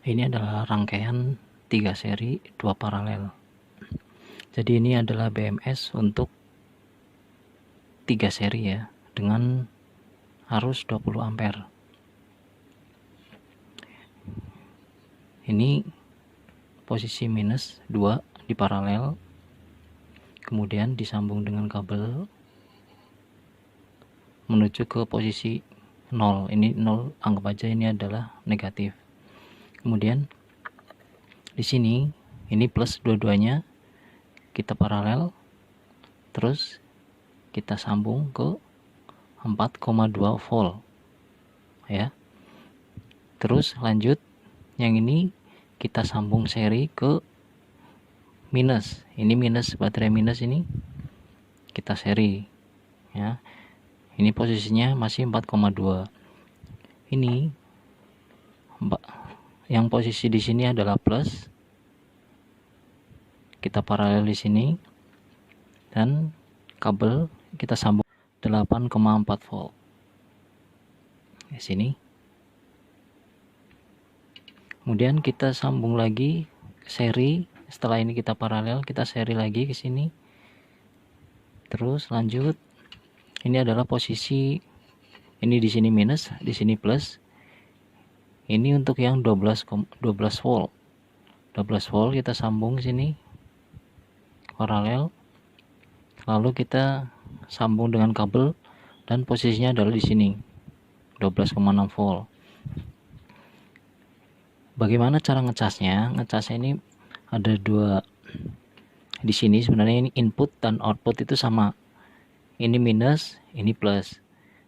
Ini adalah rangkaian 3 seri 2 paralel. Jadi ini adalah BMS untuk 3 seri ya, dengan arus 20 ampere. Ini posisi minus 2 di paralel, kemudian disambung dengan kabel menuju ke posisi 0. Ini 0, anggap aja ini adalah negatif. Kemudian di sini ini plus dua-duanya kita paralel, terus kita sambung ke 4,2 volt ya. Terus lanjut yang ini kita sambung seri ke minus. Ini minus, baterai minus ini kita seri ya. Ini posisinya masih 4,2. Ini yang posisi di sini adalah plus, kita paralel di sini, dan kabel kita sambung 8,4 volt di sini. Kemudian kita sambung lagi seri. Setelah ini kita paralel, kita seri lagi ke sini. Terus lanjut. Ini adalah posisi, ini di sini minus, di sini plus. Ini untuk yang 12 volt. 12 volt kita sambung sini paralel. Lalu kita sambung dengan kabel dan posisinya adalah di sini 12,6 volt. Bagaimana cara ngecasnya? Ngecasnya ini ada dua. Di sini sebenarnya ini input dan output itu sama. Ini minus, ini plus.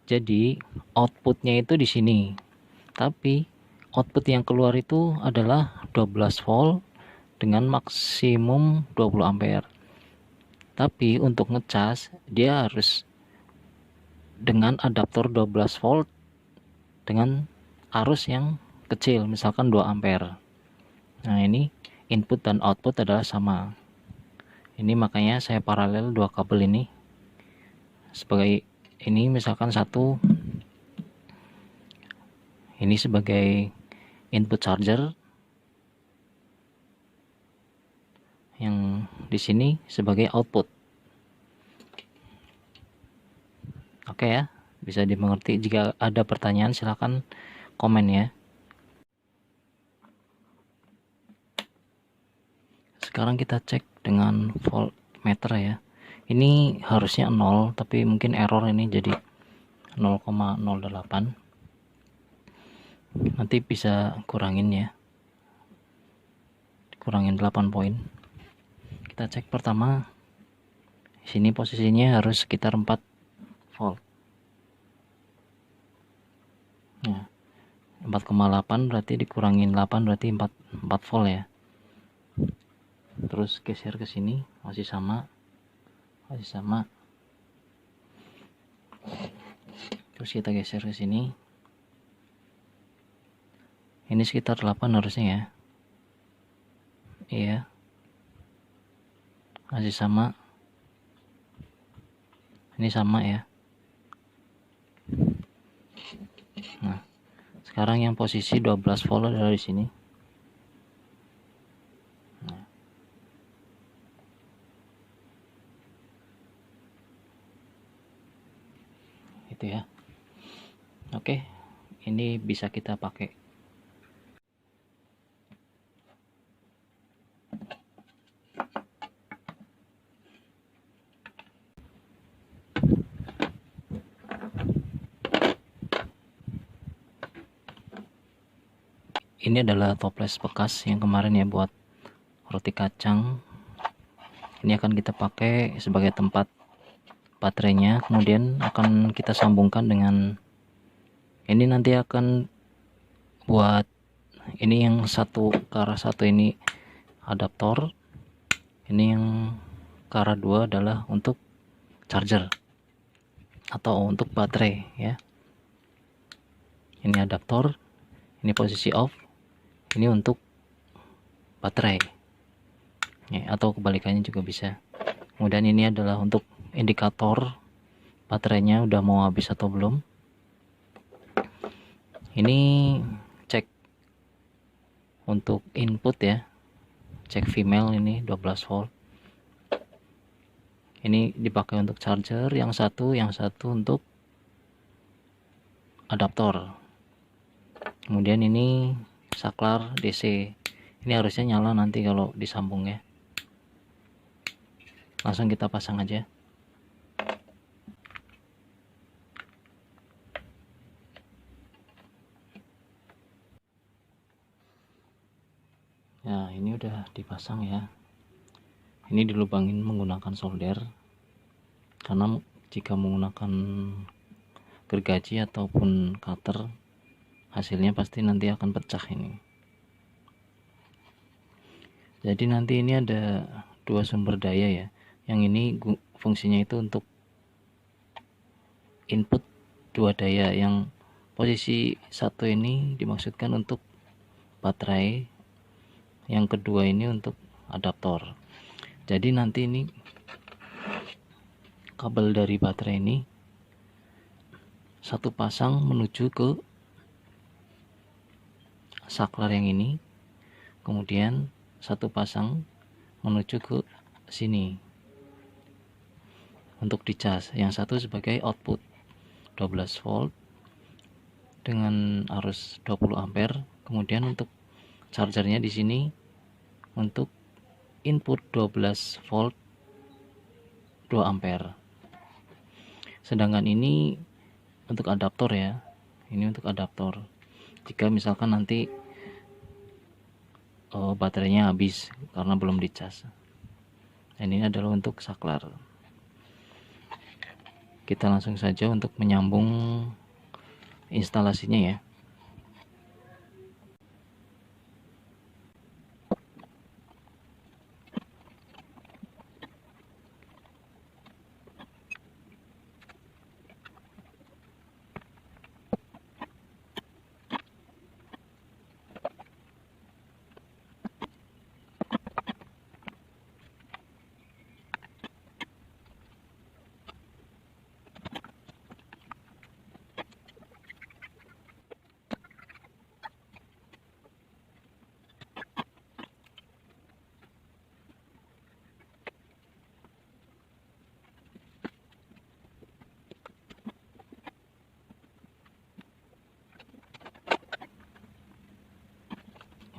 Jadi outputnya itu di sini. Tapi output yang keluar itu adalah 12 volt dengan maksimum 20 ampere. Tapi untuk ngecas dia harus dengan adaptor 12 volt dengan arus yang kecil, misalkan 2 ampere. Nah, ini input dan output adalah sama. Ini makanya saya paralel dua kabel ini. Sebagai ini misalkan satu, ini sebagai input charger, yang di sini sebagai output. Oke ya, bisa dimengerti. Jika ada pertanyaan silahkan komen ya. Sekarang kita cek dengan voltmeter ya. Ini harusnya 0, tapi mungkin error ini jadi 0,08. Nanti bisa kurangin ya, kurangin 8 poin. Kita cek pertama, di sini posisinya harus sekitar 4 volt. Nah, 4,8 berarti dikurangin 8 berarti 4 volt ya. Terus geser ke sini, masih sama. Terus kita geser ke sini. Ini sekitar 8 harusnya ya. Iya. Masih sama. Ini sama ya. Nah, sekarang yang posisi 12 volt adalah di sini. Nah. Itu ya. Oke, ini bisa kita pakai. Ini adalah toples bekas yang kemarin ya buat roti kacang. Ini akan kita pakai sebagai tempat baterainya, kemudian akan kita sambungkan dengan ini. Nanti akan buat ini yang satu ke arah satu ini adaptor, ini yang ke arah dua adalah untuk charger atau untuk baterai ya. Ini adaptor, ini posisi off, ini untuk baterai ya, atau kebalikannya juga bisa. Kemudian ini adalah untuk indikator baterainya udah mau habis atau belum. Ini cek Untuk input ya, cek female ini 12 volt. Ini dipakai untuk charger, yang satu untuk adaptor. Kemudian ini saklar DC. Ini harusnya nyala nanti kalau disambung ya. Langsung kita pasang aja. Nah, ini udah dipasang ya. Ini dilubangin menggunakan solder. Karena jika menggunakan gergaji ataupun cutter, hasilnya pasti nanti akan pecah ini. Jadi nanti ini ada dua sumber daya ya. Yang ini fungsinya itu untuk input dua daya. Yang posisi satu ini dimaksudkan untuk baterai, yang kedua ini untuk adaptor. Jadi nanti ini kabel dari baterai ini satu pasang menuju ke saklar yang ini, kemudian satu pasang menuju ke sini untuk dicas. Yang satu sebagai output 12 volt dengan arus 20 ampere. Kemudian untuk chargernya di sini untuk input 12 volt 2 ampere. Sedangkan ini untuk adaptor ya. Ini untuk adaptor. Jika misalkan nanti baterainya habis karena belum dicas. Dan ini adalah untuk saklar. Kita langsung saja untuk menyambung instalasinya ya.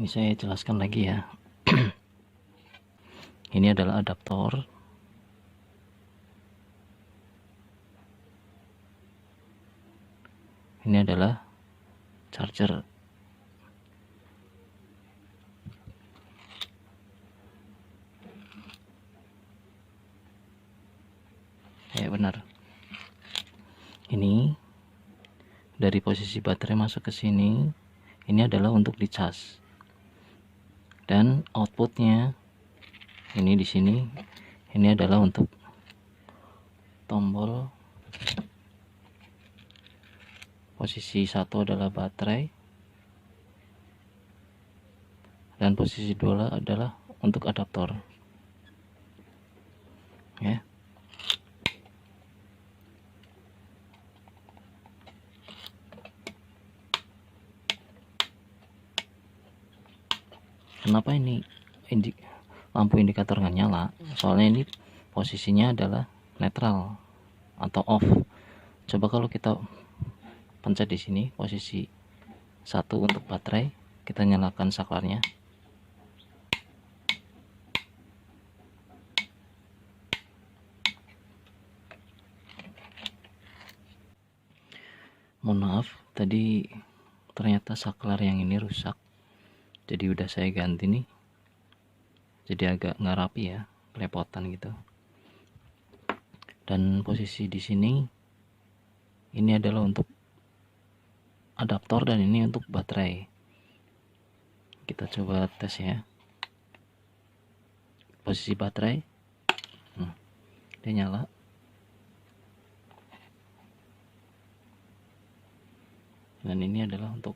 Ini saya jelaskan lagi ya. Ini adalah adaptor. Ini adalah charger. Ya benar. Ini dari posisi baterai masuk ke sini. Ini adalah untuk dicas. Dan outputnya ini di sini. Ini adalah untuk tombol. Posisi satu adalah baterai. Dan posisi 2 adalah untuk adaptor. Ya. Kenapa ini lampu indikator nggak nyala? Soalnya ini posisinya adalah netral atau off. Coba kalau kita pencet di sini posisi 1 untuk baterai, kita nyalakan saklarnya. Mohon maaf, tadi ternyata saklar yang ini rusak. Jadi udah saya ganti nih. Jadi agak nggak rapi ya, kelepotan gitu. Dan posisi di sini ini adalah untuk adaptor dan ini untuk baterai. Kita coba tes ya. Posisi baterai, dia nyala. Dan ini adalah untuk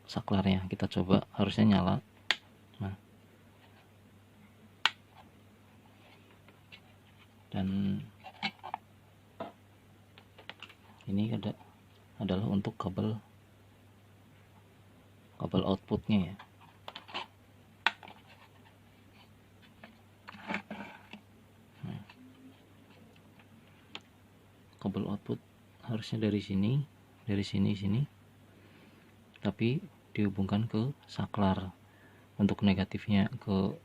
saklarnya. Kita coba, harusnya nyala. Nah, dan ini adalah untuk kabel outputnya ya. kabel output harusnya dari sini sini, tapi dihubungkan ke saklar. Untuk negatifnya ke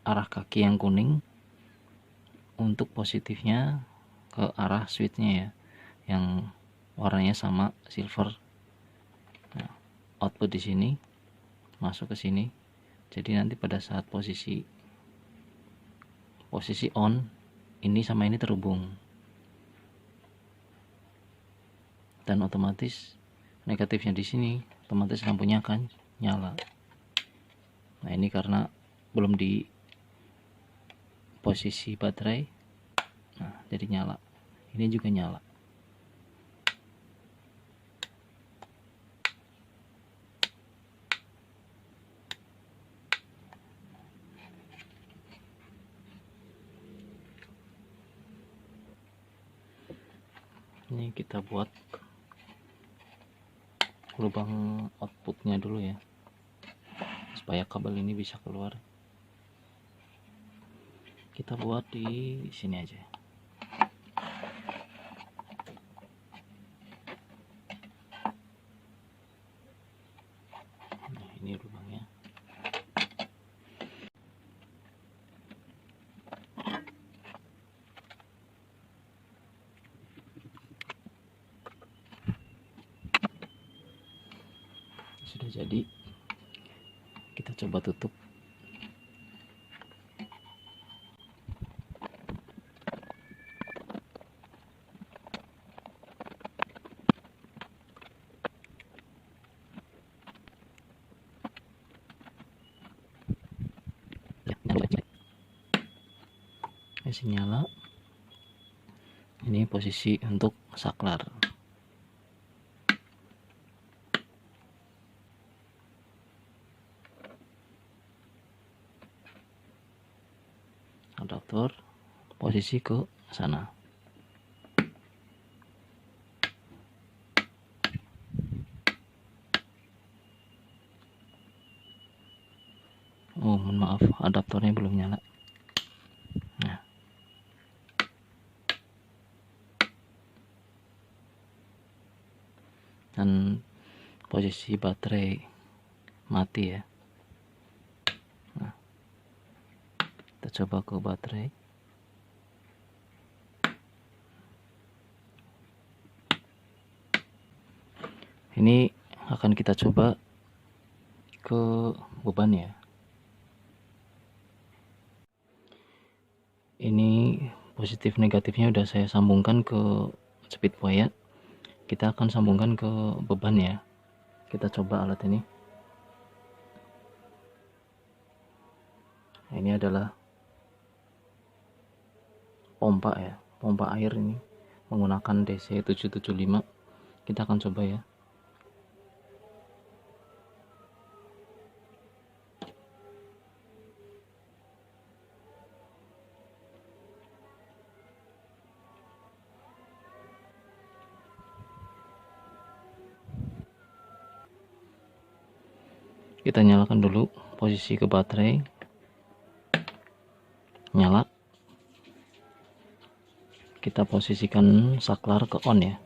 arah kaki yang kuning, untuk positifnya ke arah switchnya ya, yang warnanya sama silver. Nah, output di sini masuk ke sini, jadi nanti pada saat posisi on, ini sama ini terhubung, dan otomatis negatifnya di sini, otomatis lampunya akan nyala. Nah, ini karena belum di posisi baterai, nah jadi nyala. Ini juga nyala. Ini kita buat lubang outputnya dulu ya, supaya kabel ini bisa keluar. Kita buat di sini aja. Nah, ini lubangnya. Sudah jadi, kita coba tutup. Masih nyala. Ini posisi untuk saklar. Adaptor posisi ke sana. Oh, mohon maaf, adaptornya belum nyala. Nah, dan posisi baterai mati ya. Nah, kita coba ke baterai. Ini akan kita coba ke beban ya. Ini positif negatifnya udah saya sambungkan ke speed wire. Kita akan sambungkan ke beban ya. Kita coba alat ini. Nah, ini adalah pompa ya, pompa air ini menggunakan DC 775. Kita akan coba ya. Kita nyalakan dulu posisi ke baterai, nyala. Kita posisikan saklar ke on ya.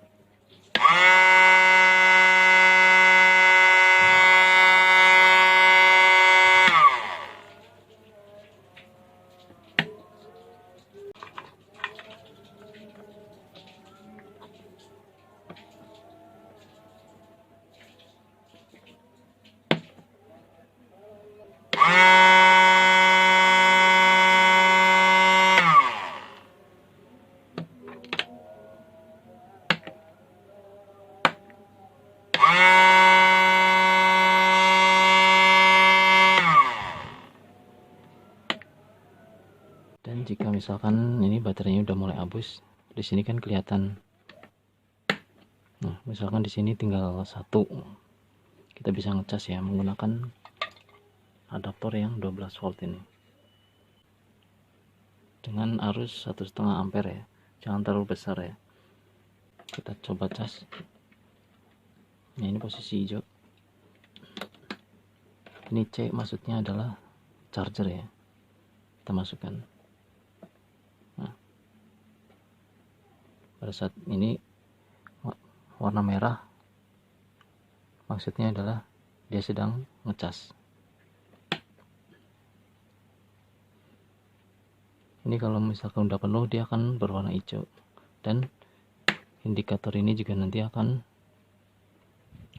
Dan jika misalkan ini baterainya udah mulai habis, di sini kan kelihatan. Nah, misalkan di sini tinggal 1, kita bisa ngecas ya menggunakan adaptor yang 12 volt ini dengan arus 1,5 ampere ya, jangan terlalu besar ya. Kita coba cas. Nah, ini posisi hijau. Ini C maksudnya adalah charger ya, kita masukkan. Nah, pada pada saat ini warna merah, maksudnya adalah dia sedang ngecas. Ini kalau misalkan udah penuh, dia akan berwarna hijau, dan indikator ini juga nanti akan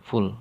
full.